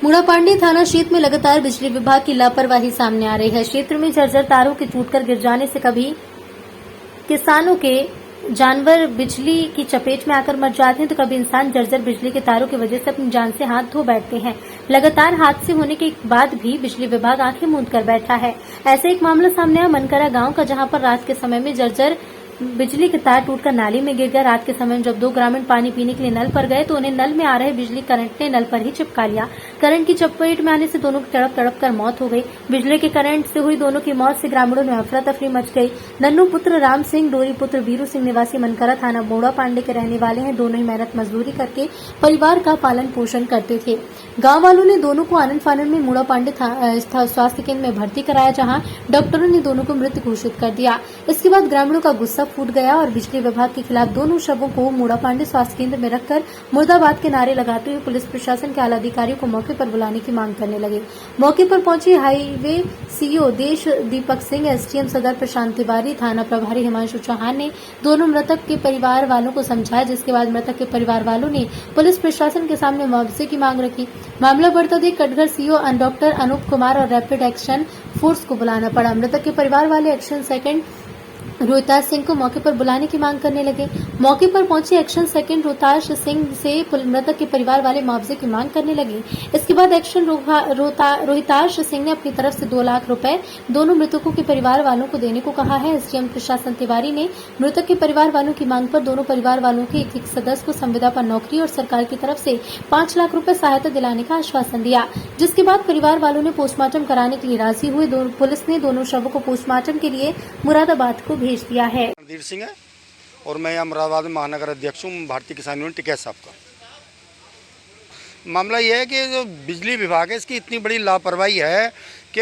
मूड़ापांडी थाना क्षेत्र में लगातार बिजली विभाग की लापरवाही सामने आ रही है। क्षेत्र में जर्जर तारों के टूटकर गिर जाने से कभी किसानों के जानवर बिजली की चपेट में आकर मर जाते हैं, तो कभी इंसान जर्जर बिजली के तारों की वजह से अपनी जान से हाथ धो बैठते हैं। लगातार हादसे होने के बाद भी बिजली विभाग आंखें मूंद कर बैठा है। ऐसे एक मामला सामने आया मनकरा गांव का, जहां पर रात के समय में जर्जर बिजली के तार टूटकर नाली में गिर गया। रात के समय में जब दो ग्रामीण पानी पीने के लिए नल पर गए तो उन्हें नल में आ रहे बिजली करंट ने नल पर ही चिपका लिया। करंट की चपेट में आने से दोनों की तड़प तड़प कर मौत हो गई। बिजली के करंट से हुई दोनों की मौत से ग्रामीणों में अफरा तफरी मच गई। नन्नू पुत्र राम सिंह, डोरी पुत्र वीरू सिंह निवासी मनकरा थाना मूड़ापांडी के रहने वाले हैं। दोनों ही मेहनत मजदूरी करके परिवार का पालन पोषण करते थे। गांव वालों ने दोनों को आनंद फानंद में मूड़ापांडी स्वास्थ्य केंद्र में भर्ती कराया, जहां डॉक्टरों ने दोनों को मृत घोषित कर दिया। इसके बाद ग्रामीणों का गुस्सा फूट गया और बिजली विभाग के खिलाफ दोनों शवों को मूड़ापांडी स्वास्थ्य केंद्र में रखकर मुर्दाबाद के नारे लगाते हुए पुलिस प्रशासन के आला अधिकारियों को मौके पर बुलाने की मांग करने लगे। मौके पर पहुंचे हाईवे सीओ देश दीपक सिंह, एसडीएम सदर प्रशांत तिवारी, थाना प्रभारी हिमांशु चौहान ने दोनों मृतक के परिवार वालों को समझाया, जिसके बाद मृतक के परिवार वालों ने पुलिस प्रशासन के सामने मुआवजे की मांग रखी। मामला बढ़ता देख कटघर सीओ डॉक्टर अनूप कुमार और रैपिड एक्शन फोर्स को बुलाना पड़ा। मृतक के परिवार वाले एक्शन सेकंड रोहताश सिंह को मौके पर बुलाने की मांग करने लगे। मौके पर पहुंचे एक्शन सेकंड रोहताश सिंह से मृतक के परिवार वाले मुआवजे की मांग करने लगे। इसके बाद एक्शन रोहताश सिंह ने अपनी तरफ से 2 लाख रुपए दोनों मृतकों के परिवार वालों को देने को कहा है। एसडीएम प्रशासन तिवारी ने मृतक के परिवार वालों की मांग पर दोनों परिवार वालों के एक सदस्य को संविदा पर नौकरी और सरकार की तरफ से 5 लाख रुपए सहायता दिलाने का आश्वासन दिया, जिसके बाद परिवार वालों ने पोस्टमार्टम कराने के लिए राजी हुए। पुलिस ने दोनों शवों को पोस्टमार्टम के लिए मुरादाबाद को भेज दिया है। रणधीर सिंह है और मैं यहाँ मुरादाबाद में महानगर अध्यक्ष हूँ भारतीय किसान यूनियन टिकैत साहब का। मामला ये है कि जो बिजली विभाग है इसकी इतनी बड़ी लापरवाही है कि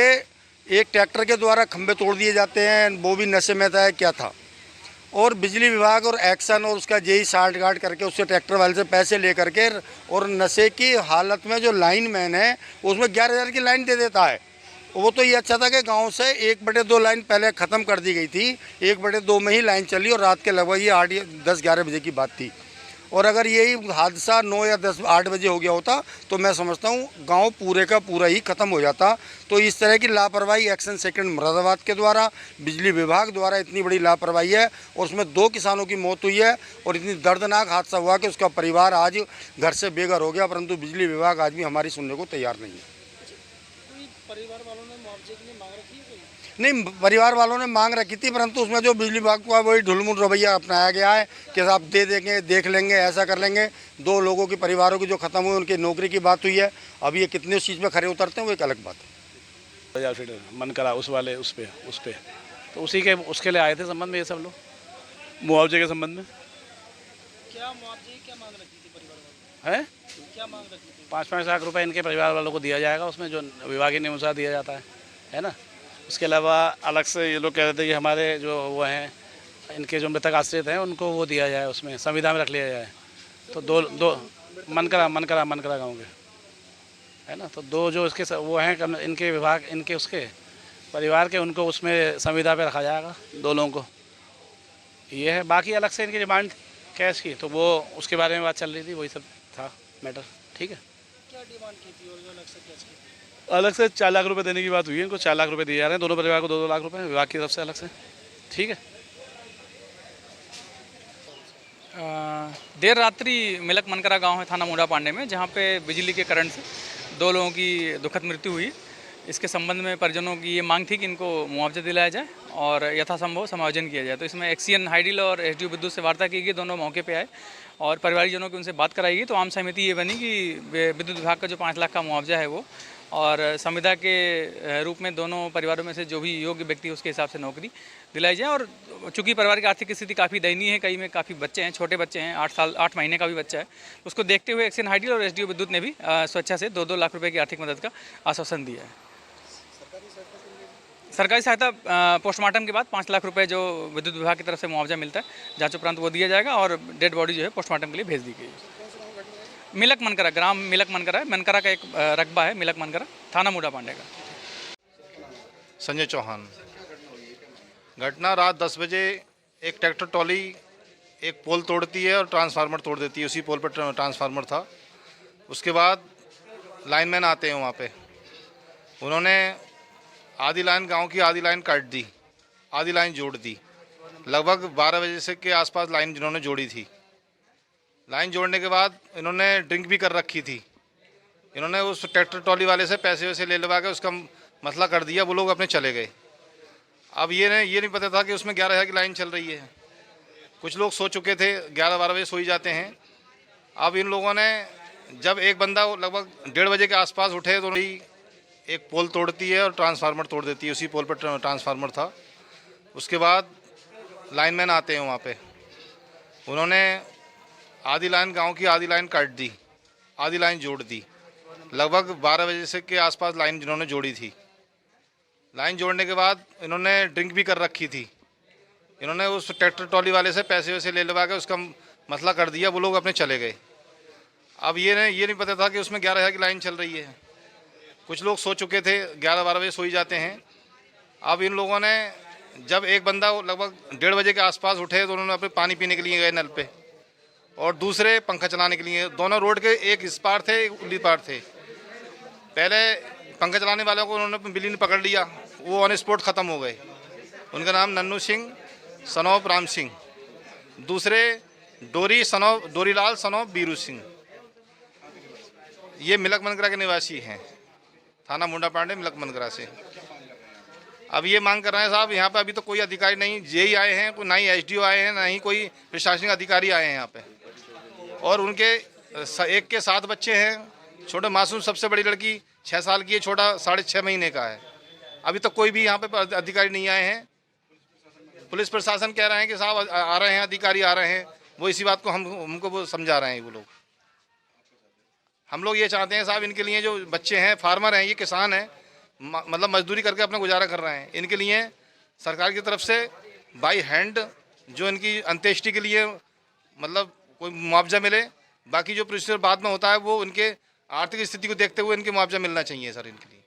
एक ट्रैक्टर के द्वारा खंभे तोड़ दिए जाते हैं, वो भी नशे में था क्या था, और बिजली विभाग और एक्शन और उसका जेई साल्ट गार्ड करके उससे ट्रैक्टर वाले से पैसे ले करके और नशे की हालत में जो लाइन मैन है उसमें 11,000 की लाइन दे देता है। वो तो ये अच्छा था कि गांव से 1/2 लाइन पहले ख़त्म कर दी गई थी, 1/2 में ही लाइन चली और रात के लगभग ये 8 या 10-11 बजे की बात थी। और अगर यही हादसा 9 या 10-8 बजे हो गया होता तो मैं समझता हूँ गांव पूरे का पूरा ही ख़त्म हो जाता। तो इस तरह की लापरवाही एक्शन सेकंड मुरादाबाद के द्वारा, बिजली विभाग द्वारा इतनी बड़ी लापरवाही है और उसमें 2 किसानों की मौत हुई है और इतनी दर्दनाक हादसा हुआ कि उसका परिवार आज घर से बेघर हो गया, परंतु बिजली विभाग आज भी हमारी सुनने को तैयार नहीं है। परिवार वालों ने मुआवजे के लिए मांग रखी है कोई? नहीं, परिवार वालों ने मांग रखी थी, परंतु उसमें जो बिजली विभाग का वही ढुलमुल रवैया अपनाया गया है कि आप दे देंगे, देख लेंगे, ऐसा कर लेंगे। 2 लोगों के परिवारों की जो ख़त्म हुई उनकी नौकरी की बात हुई है। अब ये कितने उस चीज़ में खड़े उतरते हैं वो एक अलग बात है। मन करा उस पे तो उसी के उसके लिए आए थे संबंध में ये सब लोग, मुआवजे के संबंध में। क्या मुआवजे क्या मांग रखी थी परिवार वालों? है क्या मांग रखी थी? 5-5 लाख रुपए इनके परिवार वालों को दिया जाएगा, उसमें जो विभागीय नियमानुसार दिया जाता है ना। उसके अलावा अलग से ये लोग कह रहे थे कि हमारे जो वो हैं इनके जो मृतक आश्रित हैं उनको वो दिया जाए, उसमें संविदा में रख लिया जाए। तो दो मनकरा गाँव के है ना, तो 2 जो इसके वो हैं इनके विभाग इनके उसके परिवार के, उनको उसमें संविदा पे रखा जाएगा 2 लोगों को। ये है, बाकी अलग से इनकी डिमांड कैश की तो वो उसके बारे में बात चल रही थी, वही सब था मैटर। ठीक है, क्या डिमांड की थी और जो अलग से कैश की? अलग से 4 लाख रुपए देने की बात हुई है। इनको 4 लाख रुपए दिए जा रहे हैं, दोनों परिवार को 2-2 लाख रुपए विभाग की तरफ से अलग से। ठीक है। देर रात्रि मिलक मनकरा गांव है थाना मूड़ापांडी में, जहां पे बिजली के करंट से 2 लोगों की दुखद मृत्यु हुई। इसके संबंध में परिजनों की ये मांग थी कि इनको मुआवजा दिलाया जाए और यथासंभव समायोजन किया जाए। तो इसमें एक्सीएन हाइडिल और एसडीओ विद्युत से वार्ता की गई, दोनों मौके पे आए और परिवारजनों की उनसे बात कराई गई। तो आम सहमति ये बनी कि विद्युत विभाग का जो 5 लाख का मुआवजा है वो और संविदा के रूप में दोनों परिवारों में से जो भी योग्य व्यक्ति उसके हिसाब से नौकरी दिलाई जाए। और चूंकि परिवार की आर्थिक स्थिति काफ़ी दयनीय है, कई में काफ़ी बच्चे हैं, छोटे बच्चे हैं, 8 महीने का भी बच्चा है, उसको देखते हुए एक्सीएन हाइडिल और एसडीओ विद्युत ने भी स्वेच्छा से 2-2 लाख रुपये की आर्थिक मदद का आश्वासन दिया है। सरकारी सहायता पोस्टमार्टम के बाद 5 लाख रुपए जो विद्युत विभाग की तरफ से मुआवजा मिलता है, जांच उपरांत वो दिया जाएगा और डेड बॉडी जो है पोस्टमार्टम के लिए भेज दी गई है। मिलक मनकरा, ग्राम मिलक मनकरा है, मनकरा का एक रकबा है मिलक मनकरा, थाना मूड़ापांडी का। संजय चौहान। घटना रात 10 बजे एक ट्रैक्टर ट्रॉली एक पोल तोड़ती है और ट्रांसफार्मर तोड़ देती है। उसी पोल पर ट्रांसफार्मर था। उसके बाद लाइनमैन आते हैं वहाँ पे, उन्होंने आधी लाइन गांव की आधी लाइन काट दी, आधी लाइन जोड़ दी। लगभग 12 बजे से के आसपास लाइन जिन्होंने जोड़ी थी, लाइन जोड़ने के बाद इन्होंने ड्रिंक भी कर रखी थी। इन्होंने उस ट्रैक्टर ट्रॉली वाले से पैसे वैसे ले लगा के उसका मसला कर दिया, वो लोग अपने चले गए। अब ये नहीं पता था कि उसमें 11 की लाइन चल रही है। कुछ लोग सो चुके थे, 11-12 बजे सो ही जाते हैं। अब इन लोगों ने जब एक बंदा लगभग 1:30 बजे के आसपास उठे तो एक पोल तोड़ती है और ट्रांसफार्मर तोड़ देती है। उसी पोल पर ट्रांसफार्मर था। उसके बाद लाइनमैन आते हैं वहाँ पे, उन्होंने आधी लाइन गांव की आधी लाइन काट दी, आधी लाइन जोड़ दी। लगभग 12 बजे से के आसपास लाइन जिन्होंने जोड़ी थी, लाइन जोड़ने के बाद इन्होंने ड्रिंक भी कर रखी थी। इन्होंने उस ट्रैक्टर ट्रॉली वाले से पैसे वैसे ले लगा के उसका मसला कर दिया, वो लोग अपने चले गए। अब ये नहीं पता था कि उसमें 11 की लाइन चल रही है। कुछ लोग सो चुके थे, 11-12 बजे सो ही जाते हैं। अब इन लोगों ने जब एक बंदा लगभग 1:30 बजे के आसपास उठे तो उन्होंने अपने पानी पीने के लिए गए नल पे, और दूसरे पंखा चलाने के लिए। दोनों रोड के एक इस पार थे, एक उल्ली पार थे। पहले पंखा चलाने वालों को उन्होंने बिजली ने पकड़ लिया, वो ऑन स्पॉट ख़त्म हो गए। उनका नाम नन्नू सिंह सन ऑफ राम सिंह, दूसरे डोरीलाल सन ऑफ बीरू सिंह। ये मिलक मनगरा के निवासी हैं, थाना मुंडा पांडे मिलक मनगरा से। अब ये मांग कर रहे हैं साहब, यहाँ पे अभी तो कोई अधिकारी नहीं, जेई आए हैं, ना ही एसडीओ आए हैं, ना ही कोई प्रशासनिक अधिकारी आए हैं यहाँ पे। और उनके एक के 7 बच्चे हैं, छोटे मासूम। सबसे बड़ी लड़की 6 साल की है, छोटा 6.5 महीने का है। अभी तक कोई भी यहाँ पे अधिकारी नहीं आए हैं। पुलिस प्रशासन कह रहे हैं कि साहब आ रहे हैं, अधिकारी आ रहे हैं। वो इसी बात को हमको वो समझा रहे हैं वो लोग। हम लोग ये चाहते हैं साहब, इनके लिए जो बच्चे हैं, फार्मर हैं, ये किसान हैं, मतलब मजदूरी करके अपना गुजारा कर रहे हैं। इनके लिए सरकार की तरफ से बाई हैंड जो इनकी अंत्येष्टि के लिए मतलब कोई मुआवजा मिले। बाकी जो प्रोसीजर बाद में होता है वो इनके आर्थिक स्थिति को देखते हुए इनके मुआवजा मिलना चाहिए सर इनके लिए।